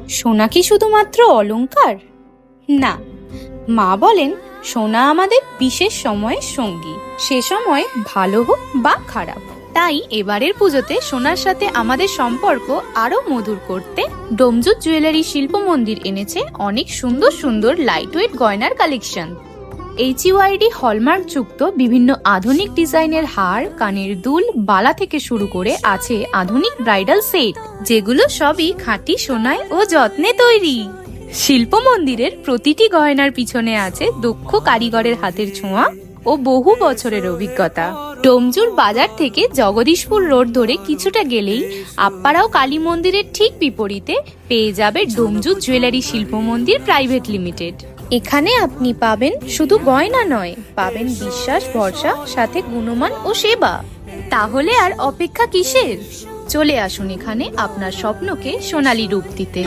সোনা কি শুধুমাত্র অলংকার? না, মা বলেন সোনা আমাদের বিশেষ সময়ের সঙ্গী, সে সময় ভালো হোক বা খারাপ। তাই এবারের পুজোতে সোনার সাথে আমাদের সম্পর্ক আরো মধুর করতে ডোমজুত জুয়েলারি শিল্প মন্দির এনেছে অনেক সুন্দর সুন্দর লাইট ওয়েট গয়নার কালেকশন। HUID হলমার্ক যুক্ত বিভিন্ন আধুনিক ডিজাইনের হার, কানের দুল, বালা থেকে শুরু করে আছে আধুনিক ব্রাইডাল সেট, যেগুলো সবই খাঁটি সোনায় ও যত্নে তৈরি। শিল্প মন্দিরের প্রতিটি গয়নার পিছনে আছে দক্ষ কারিগরের হাতের ছোঁয়া ও বহু বছরের অভিজ্ঞতা। ডোমজুর বাজার থেকে জগদীশপুর রোড ধরে কিছুটা গেলেই আপ্পারাও কালী মন্দিরের ঠিক বিপরীতে পেয়ে যাবে ডোমজুত জুয়েলারি শিল্প মন্দির প্রাইভেট লিমিটেড। এখানে আপনি পাবেন শুধু গয়না নয়, পাবেন বিশ্বাস, ভরসা, সাথে গুণমান ও সেবা। তাহলে আর অপেক্ষা কিসের? চলে আসুন এখানে আপনার স্বপ্নকে সোনালী রূপ দিতে।